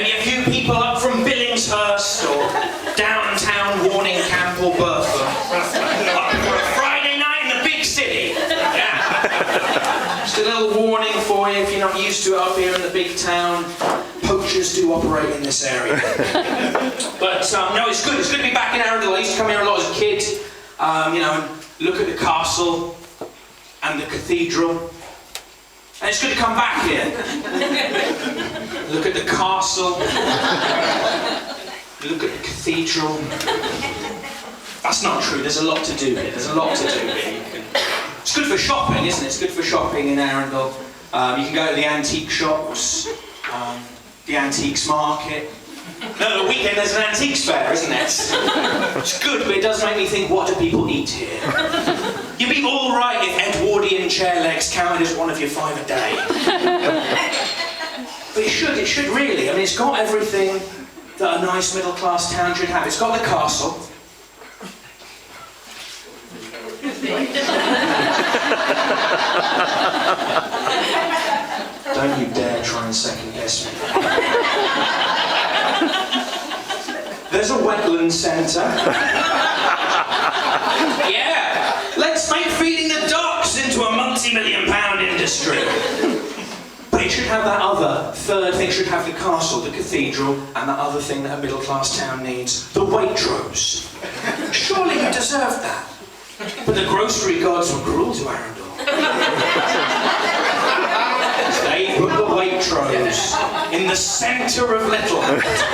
Maybe a few people up from Billingshurst or downtown Warning Camp or Burford. Up for a Friday night in the big city. Yeah. Just a little warning for you if you're not used to it up here in the big town. Poachers do operate in this area. But no, it's good. It's good to be back in Arundel. I used to come here a lot as a kid, you know, and look at the castle and the cathedral. And it's good to come back here. Look at the castle. Look at the cathedral. That's not true. There's a lot to do here. There's a lot to do here. It's good for shopping, isn't it? It's good for shopping in Arundel. You can go to the antique shops, the antiques market. No, the weekend there's an antiques fair, isn't it? It's good, but it does make me think, what do people eat here? You'd be all right if Edwardian chair legs counted as one of your 5 a day. But it should really. I mean, it's got everything that a nice middle-class town should have. It's got the castle. Don't you dare try and second-guess me. There's a wetland centre. Yeah, let's make feeding the ducks into a multi-million-pound industry. But it should have that other third thing. It should have the castle, the cathedral, and that other thing that a middle-class town needs, the Waitrose. Surely you deserve that. But the grocery gods were cruel to Arundel. They put the Waitrose in the centre of Littlehampton.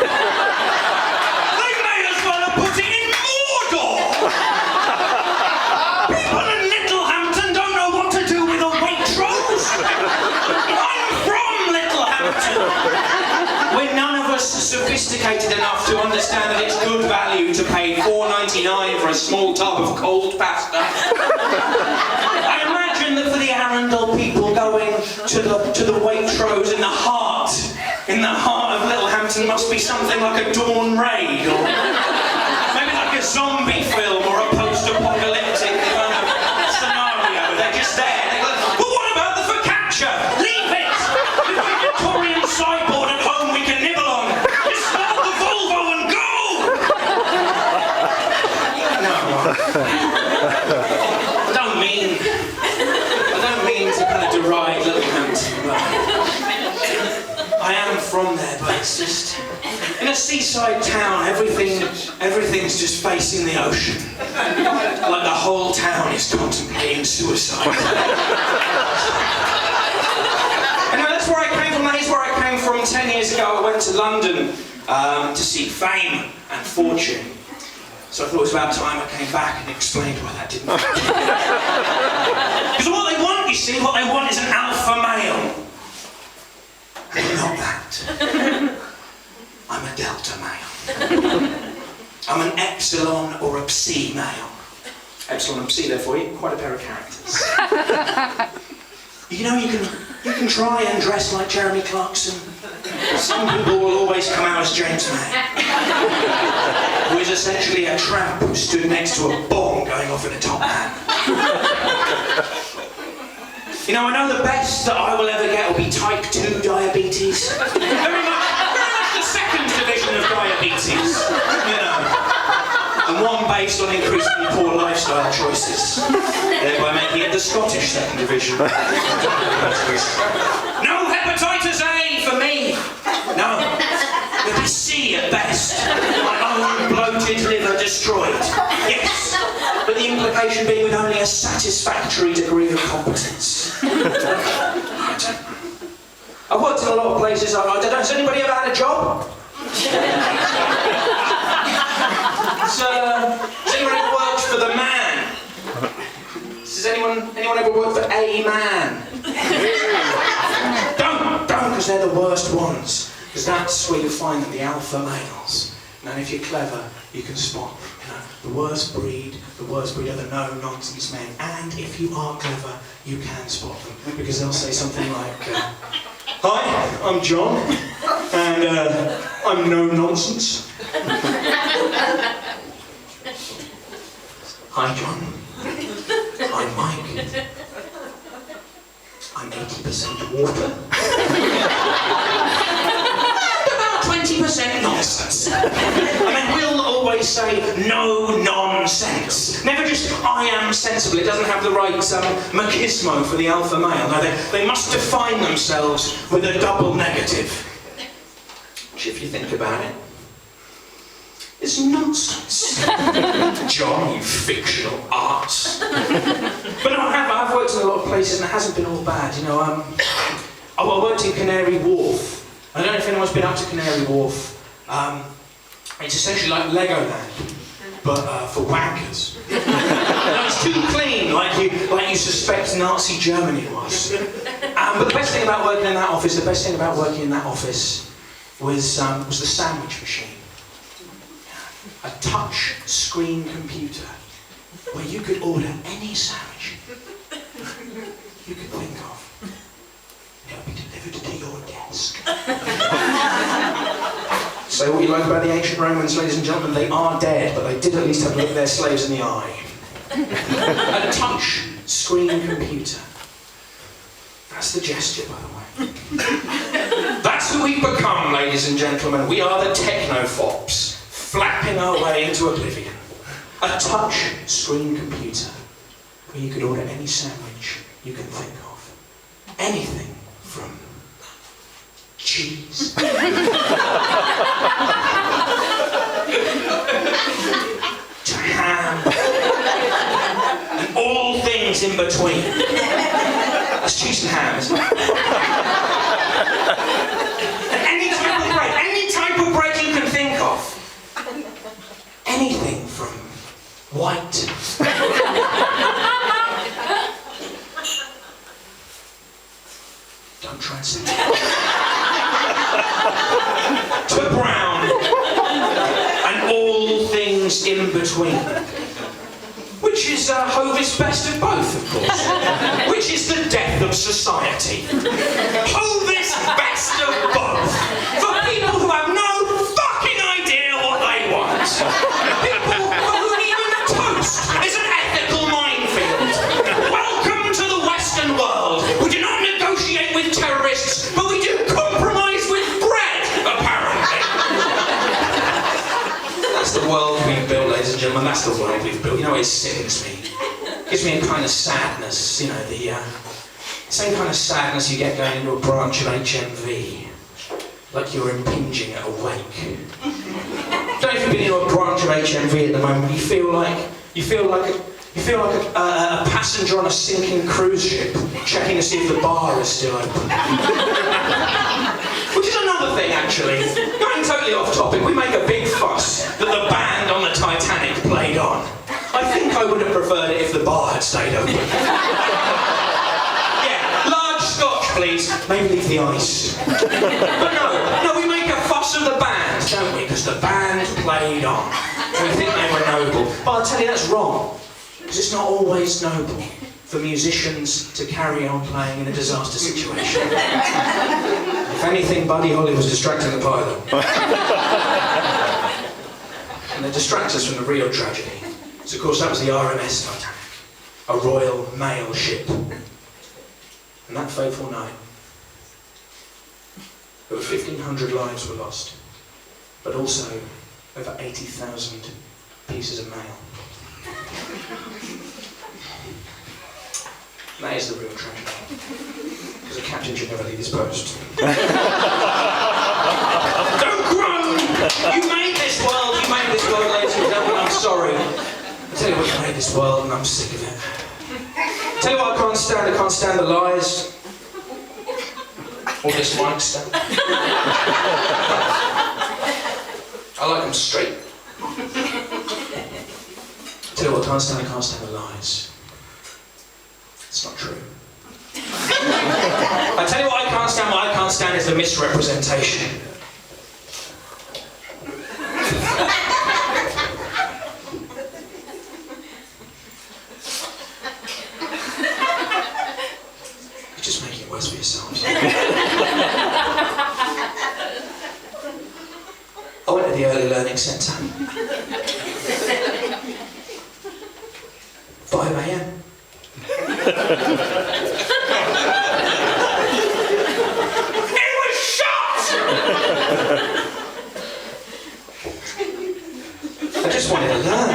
We're none of us sophisticated enough to understand that it's good value to pay $4.99 for a small tub of cold pasta. I imagine that for the Arundel people going to the Waitrose in the heart of Littlehampton must be something like a dawn raid, or maybe like a zombie film or a post-apocalyptic kind of scenario. They're just there. They go, well, what about the focaccia? Leave it! We've got a Victorian sideboard at home we can nibble on. Just start the Volvo and go! No. I don't mean to kind of deride Littlehampton, but I am from there, but it's just... In a seaside town, everything's just facing the ocean. Like the whole town is contemplating suicide. And that's where I came from. That is where I came from 10 years ago. I went to London to seek fame and fortune. So I thought it was about time I came back and explained why that didn't work. Because what they want, you see, what they want is an alpha male. I'm not that. I'm a delta male. I'm an epsilon or a psi male. Epsilon and psi, therefore, quite a pair of characters. You know, you can try and dress like Jeremy Clarkson. Some people will always come out as James May, who is essentially a tramp who stood next to a bomb going off in a top hat. You know, I know the best that I will ever get will be type 2 diabetes. Very much the second division of diabetes, you know. And one based on increasingly poor lifestyle choices, thereby making it the Scottish second division. No hepatitis A for me! No. Maybe C at best. My own bloated liver destroyed. Yes. But the implication being with only a satisfactory degree of competence. I've worked in a lot of places. I don't know, has anybody ever had a job? Has anyone ever worked for the man? Does anyone ever work for a man? Don't, because they're the worst ones. Because that's where you find them, the alpha males. And if you're clever, you can spot, you know, the worst breed are the no-nonsense men. And if you are clever, you can spot them. Because they'll say something like, hi, I'm John, and I'm no-nonsense. Hi, John. I'm Mike. I'm 80% water. And about say no nonsense. Never just I am sensible. It doesn't have the right machismo for the alpha male. No, they must define themselves with a double negative. Which, if you think about it, is nonsense. John, you fictional arse. But no, I've worked in a lot of places and it hasn't been all bad. You know, I worked in Canary Wharf. I don't know if anyone's been up to Canary Wharf. It's essentially like Legoland, but for wankers. No, it's too clean, like you suspect Nazi Germany was. But the best thing about working in that office, was the sandwich machine. A touch screen computer where you could order any sandwich you could think of. It'll be delivered to your desk. Say what you like about the ancient Romans, ladies and gentlemen, they are dead, but they did at least have to look their slaves in the eye. A touch screen computer. That's the gesture, by the way. That's who we've become, ladies and gentlemen. We are the technophobs, flapping our way into oblivion. A touch screen computer where you could order any sandwich you can think of. Anything from cheese to ham and all things in between. That's cheese and ham, isn't it? And any type of bread you can think of. Anything from white don't try and say to brown and all things in between. Which is Hovis best of both, of course. Which is the death of society. Hovis best of both. For people who have no fucking idea what they want. People who even toast is an ethical minefield. Welcome to the Western world. We do not negotiate with terrorists, but we do compromise with bread, apparently. That's the world we've built, ladies and gentlemen. That's the world we've built. You know, it sickens me. It gives me a kind of sadness, you know, the same kind of sadness you get going into a branch of HMV. Like you're impinging at a wake. Don't know if you've been in a branch of HMV at the moment. You feel like a passenger on a sinking cruise ship, checking to see if the bar is still open. Which is another thing, actually. Going totally off topic, we make a big fuss that the band on the Titanic played on. I think I would have preferred it if the bar had stayed open. Yeah, large scotch, please. Maybe leave the ice. But no, we make a fuss of the band, don't we? Because the band played on. We think they were noble. But I'll tell you, that's wrong. Because it's not always noble for musicians to carry on playing in a disaster situation. If anything, Buddy Holly was distracting the pilot. And they distract us from the real tragedy. So of course that was the RMS Titanic, a Royal Mail ship. And that fateful night, over 1,500 lives were lost, but also over 80,000 pieces of mail. And that is the real tragedy, because a captain should never leave his post. Don't groan! You made this world, ladies and gentlemen, I'm sorry. I tell you what, you made this world and I'm sick of it. Tell you what I can't stand the lies. Or this mic stand. I like them straight. Tell you what I can't stand the lies. It's not true. I tell you what I can't stand is the misrepresentation. You're just making it worse for yourselves. I went to the Early Learning Centre. 5 a.m. It was shot! I tell just wanted to learn.